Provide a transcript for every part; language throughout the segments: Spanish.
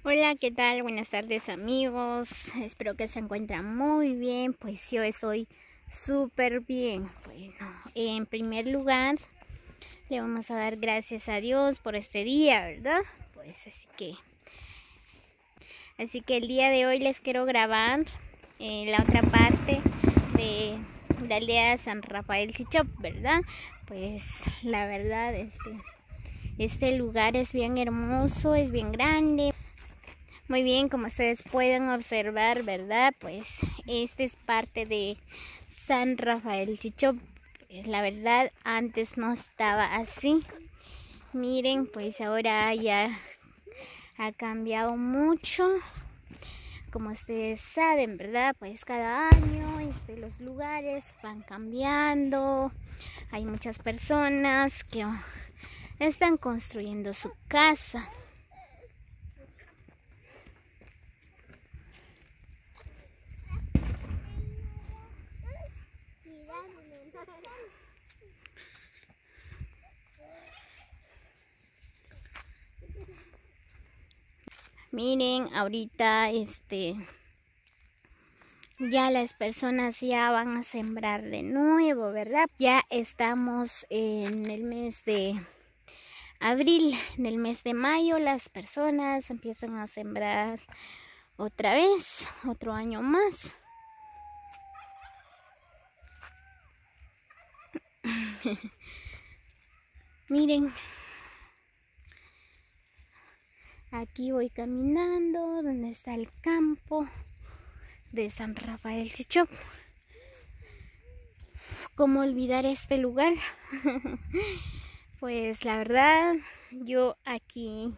Hola, ¿qué tal? Buenas tardes amigos, espero que se encuentren muy bien, pues yo estoy súper bien. Bueno, en primer lugar le vamos a dar gracias a Dios por este día, ¿verdad? Pues así que el día de hoy les quiero grabar la otra parte de la aldea de San Rafael Chichop, ¿verdad? Pues la verdad, este lugar es bien hermoso, es bien grande. Muy bien, como ustedes pueden observar, ¿verdad? Pues este es parte de San Rafael Chichop. Pues, la verdad, antes no estaba así. Miren, pues ahora ya ha cambiado mucho. Como ustedes saben, ¿verdad? Pues cada año los lugares van cambiando. Hay muchas personas que están construyendo su casa. Miren, ahorita ya las personas ya van a sembrar de nuevo, ¿verdad? Ya estamos en el mes de abril. En el mes de mayo las personas empiezan a sembrar otra vez, otro año más. Miren, aquí voy caminando donde está el campo de San Rafael Chichop. ¿Cómo olvidar este lugar? Pues la verdad, yo aquí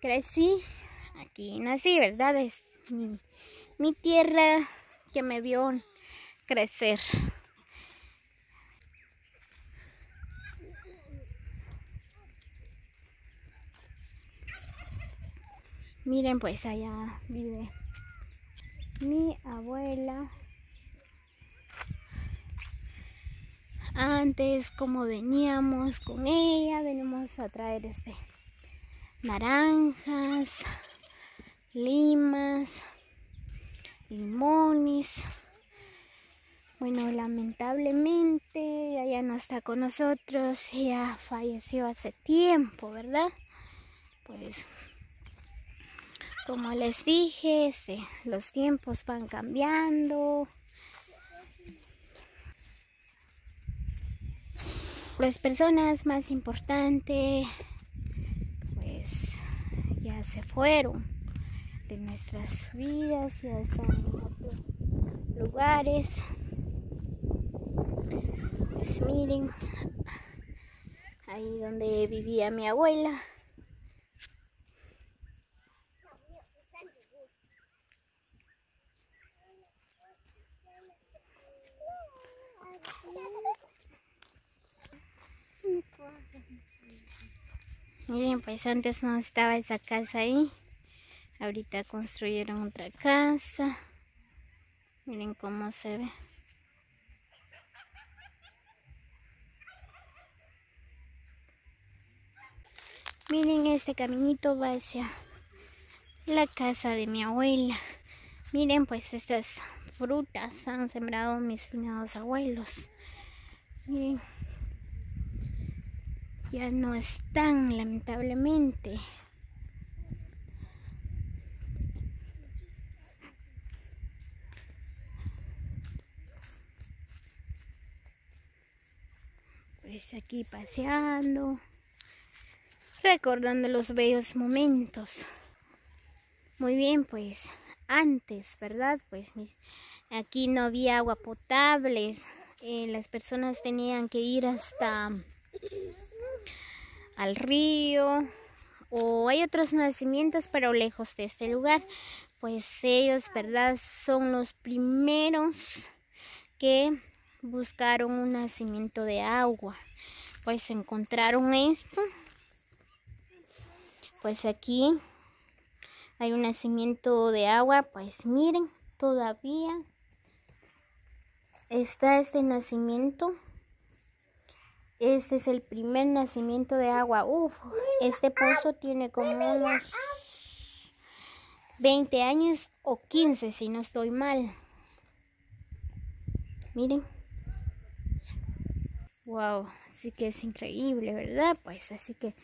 crecí, aquí nací, ¿verdad? Es mi tierra que me vio crecer. Miren, pues allá vive mi abuela. Antes, como veníamos con ella, venimos a traer naranjas, limas, limones. Bueno, lamentablemente ella no está con nosotros, ella falleció hace tiempo, ¿verdad? Pues como les dije, los tiempos van cambiando. Las personas más importantes pues ya se fueron de nuestras vidas, ya están en otros lugares. Pues miren, ahí donde vivía mi abuela. Miren, pues antes no estaba esa casa ahí. Ahorita construyeron otra casa. Miren cómo se ve. Miren, este caminito va hacia la casa de mi abuela. Miren, pues estas frutas han sembrado mis finados abuelos. Miren, ya no están, lamentablemente. Pues aquí paseando, recordando los bellos momentos. Muy bien, pues antes, ¿verdad? Pues aquí no había agua potable. Las personas tenían que ir hasta al río, o hay otros nacimientos pero lejos de este lugar. Pues ellos, ¿verdad? Son los primeros que buscaron un nacimiento de agua. Pues encontraron esto. Pues aquí hay un nacimiento de agua. Pues miren, todavía está este nacimiento. Este es el primer nacimiento de agua. Este pozo tiene como unos 20 años o 15 si no estoy mal. Miren. Wow, así que es increíble, ¿verdad? Pues así que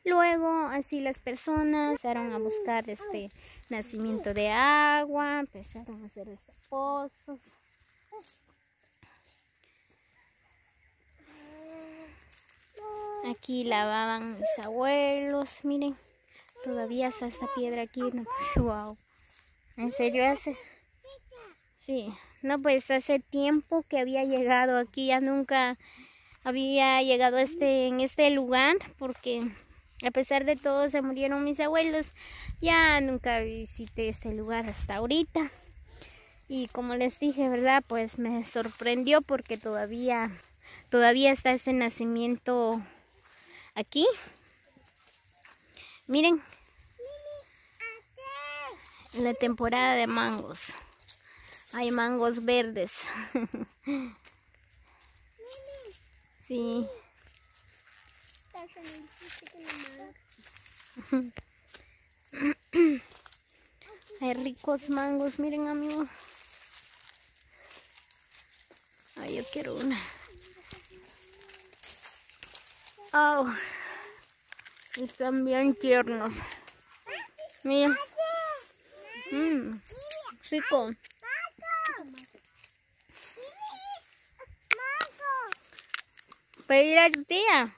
luego así las personas empezaron a buscar nacimiento de agua, empezaron a hacer pozos. Aquí lavaban mis abuelos, miren, todavía está esta piedra aquí, no, pues wow. ¿En serio hace? Sí, no, pues hace tiempo que había llegado aquí, ya nunca había llegado en este lugar, porque a pesar de todo se murieron mis abuelos, ya nunca visité este lugar hasta ahorita. Y como les dije, ¿verdad? Pues me sorprendió porque todavía está ese nacimiento aquí. Miren, la temporada de mangos. Hay mangos verdes. Sí. Hay ricos mangos, miren amigos. Ay, yo quiero una. Oh, están bien tiernos. Miren. Rico. Pedir a tu tía.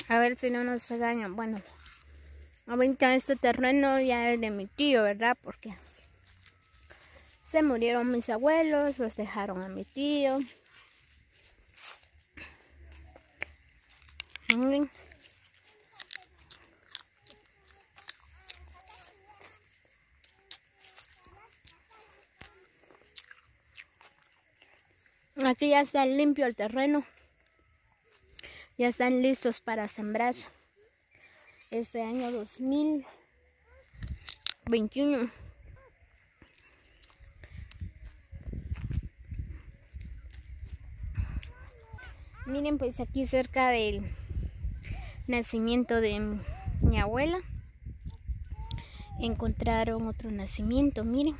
A ver si no nos regañan. Bueno, ahorita este terreno ya es de mi tío, ¿verdad? Porque se murieron mis abuelos, los dejaron a mi tío. Miren. Aquí ya está limpio el terreno. Ya están listos para sembrar este año 2021. Miren, pues aquí cerca del nacimiento de mi abuela encontraron otro nacimiento, miren.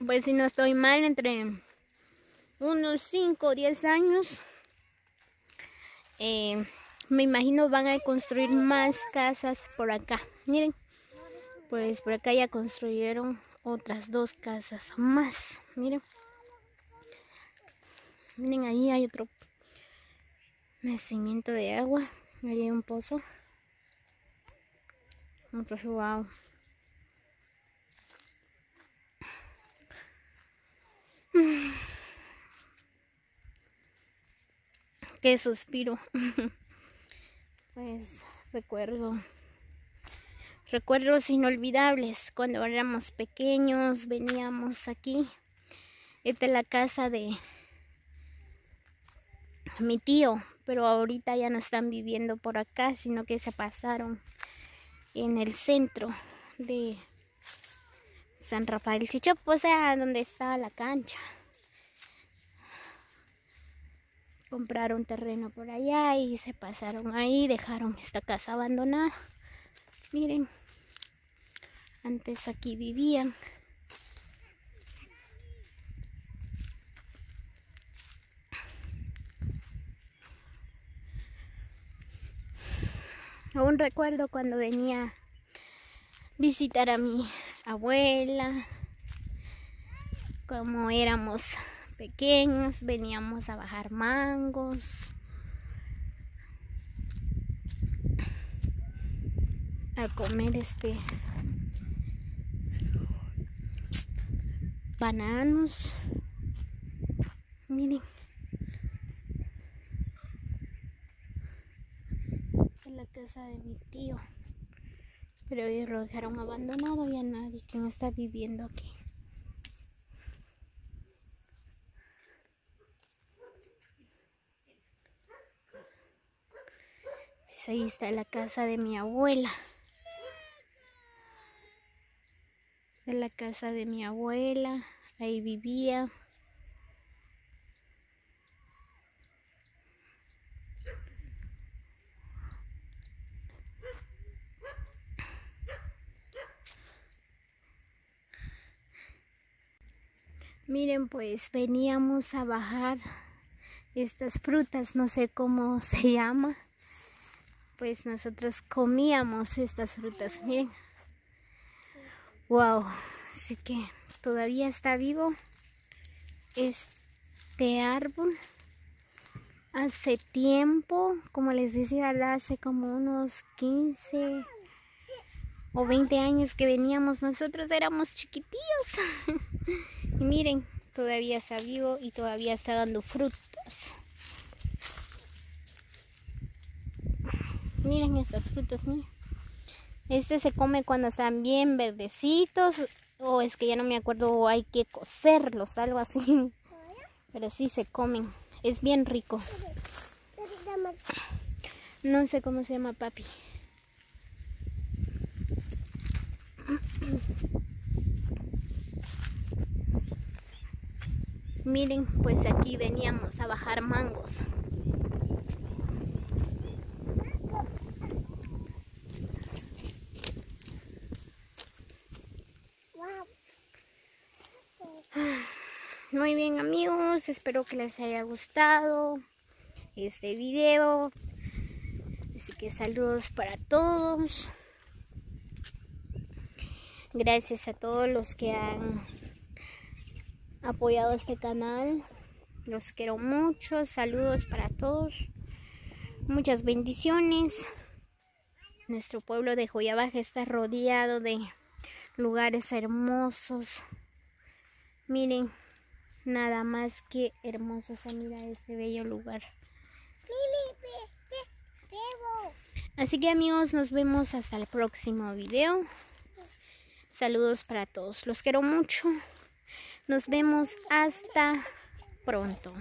Pues si no estoy mal, entre unos 5 o 10 años, me imagino van a construir más casas por acá. Miren, pues por acá ya construyeron otras 2 casas más. Miren, miren, ahí hay otro nacimiento de agua. Ahí hay un pozo. Otro wow. Qué suspiro. Pues recuerdos inolvidables. Cuando éramos pequeños veníamos aquí. Esta es la casa de mi tío, pero ahorita ya no están viviendo por acá, sino que se pasaron en el centro de San Rafael Chichop, o sea, donde está la cancha. Compraron terreno por allá y se pasaron ahí, dejaron esta casa abandonada. Miren, antes aquí vivían. Aún recuerdo cuando venía a visitar a mi abuela, como éramos pequeños, veníamos a bajar mangos, a comer bananos. Miren, esta es la la casa de mi tío. Pero ellos lo dejaron abandonado, ya nadie que no está viviendo aquí. Pues ahí está la casa de mi abuela. De la casa de mi abuela, ahí vivía. Miren, pues veníamos a bajar estas frutas, no sé cómo se llama. Pues nosotros comíamos estas frutas, miren. Wow, así que todavía está vivo este árbol. Hace tiempo, como les decía, hace como unos 15 o 20 años que veníamos, nosotros éramos chiquitillos. Y miren, todavía está vivo y todavía está dando frutas. Miren estas frutas, miren. Este se come cuando están bien verdecitos, o es que ya no me acuerdo, o hay que cocerlos, algo así. Pero sí se comen, es bien rico. No sé cómo se llama, papi. Miren, pues aquí veníamos a bajar mangos. Muy bien, amigos, espero que les haya gustado este video. Así que saludos para todos. Gracias a todos los que han apoyado este canal. Los quiero mucho. Saludos para todos. Muchas bendiciones. Nuestro pueblo de Joyabaja está rodeado de lugares hermosos. Miren, nada más que hermoso se mira este bello lugar. Así que, amigos, nos vemos hasta el próximo video. Saludos para todos. Los quiero mucho. Nos vemos hasta pronto.